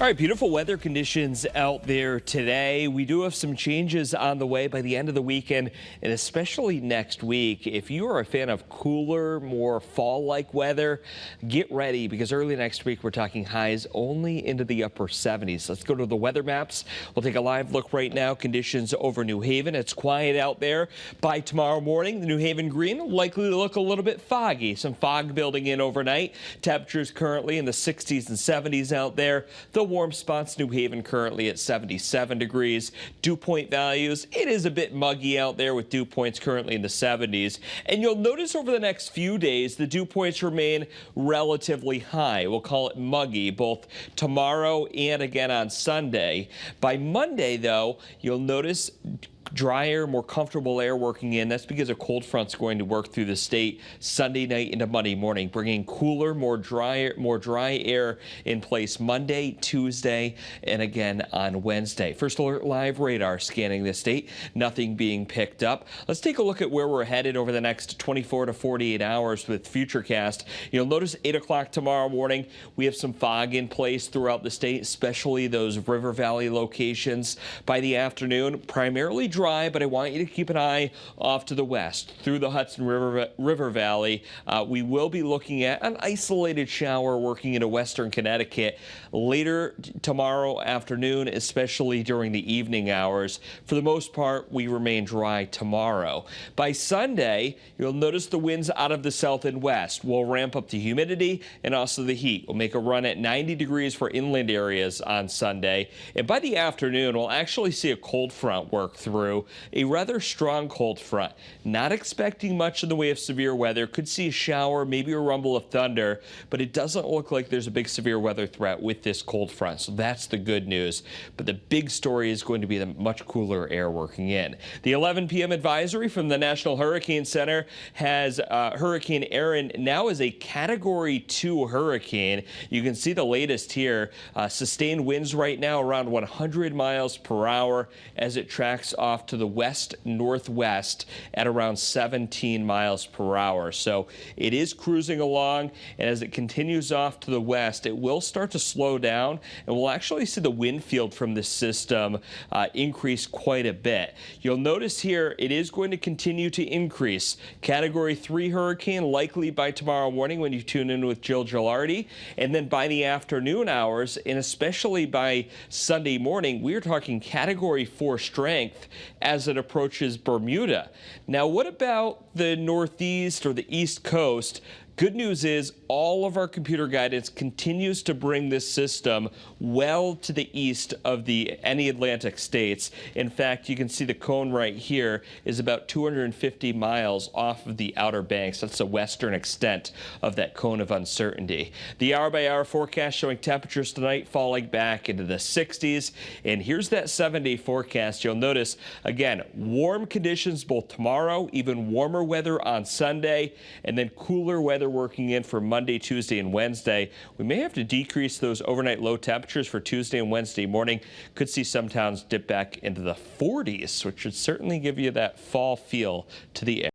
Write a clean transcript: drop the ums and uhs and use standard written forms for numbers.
All right, beautiful weather conditions out there today. We do have some changes on the way by the end of the weekend and especially next week. If you are a fan of cooler, more fall-like weather, get ready because early next week we're talking highs only into the upper 70s. Let's go to the weather maps. We'll take a live look right now. Conditions over New Haven. It's quiet out there. By tomorrow morning, the New Haven green likely to look a little bit foggy. Some fog building in overnight. Temperatures currently in the 60s and 70s out there. The warm spots, New Haven currently at 77 degrees. Dew point values, it is a bit muggy out there with dew points currently in the 70s. And you'll notice over the next few days, the dew points remain relatively high. We'll call it muggy both tomorrow and again on Sunday. By Monday, though, you'll notice drier, more comfortable air working in. That's because a cold front's going to work through the state Sunday night into Monday morning, bringing cooler, more dry air in place Monday, Tuesday, and again on Wednesday. First Alert Live radar scanning the state, nothing being picked up. Let's take a look at where we're headed over the next 24 to 48 hours with Futurecast. You'll notice 8 o'clock tomorrow morning, we have some fog in place throughout the state, especially those River Valley locations. By the afternoon, primarily dry, but I want you to keep an eye off to the west through the Hudson River Valley. We will be looking at an isolated shower working into western Connecticut later tomorrow afternoon, especially during the evening hours. For the most part, we remain dry tomorrow. By Sunday, you'll notice the winds out of the south and west will ramp up the humidity and also the heat. We'll make a run at 90 degrees for inland areas on Sunday. And by the afternoon, we'll actually see a cold front work through. A rather strong cold front. Not expecting much in the way of severe weather. Could see a shower, maybe a rumble of thunder, but it doesn't look like there's a big severe weather threat with this cold front. So that's the good news. But the big story is going to be the much cooler air working in. The 11 p.m. advisory from the National Hurricane Center has Hurricane Erin now as a Category 2 hurricane. You can see the latest here. Sustained winds right now around 100 miles per hour as it tracks off to the west-northwest at around 17 miles per hour. So it is cruising along, and as it continues off to the west, it will start to slow down, and we'll actually see the wind field from this system increase quite a bit. You'll notice here it is going to continue to increase. Category 3 hurricane likely by tomorrow morning when you tune in with Jill Gilardi, and then by the afternoon hours, and especially by Sunday morning, we're talking Category 4 strength as it approaches Bermuda. Now, what about the Northeast or the East Coast? Good news is all of our computer guidance continues to bring this system well to the east of any Atlantic states. In fact, you can see the cone right here is about 250 miles off of the Outer Banks. That's the western extent of that cone of uncertainty. The hour-by-hour forecast showing temperatures tonight falling back into the 60s. And here's that 7-day forecast. You'll notice, again, warm conditions both tomorrow, even warmer weather on Sunday, and then cooler weather working in for Monday, Tuesday, and Wednesday. We may have to decrease those overnight low temperatures for Tuesday and Wednesday morning. Could see some towns dip back into the 40s, which should certainly give you that fall feel to the air.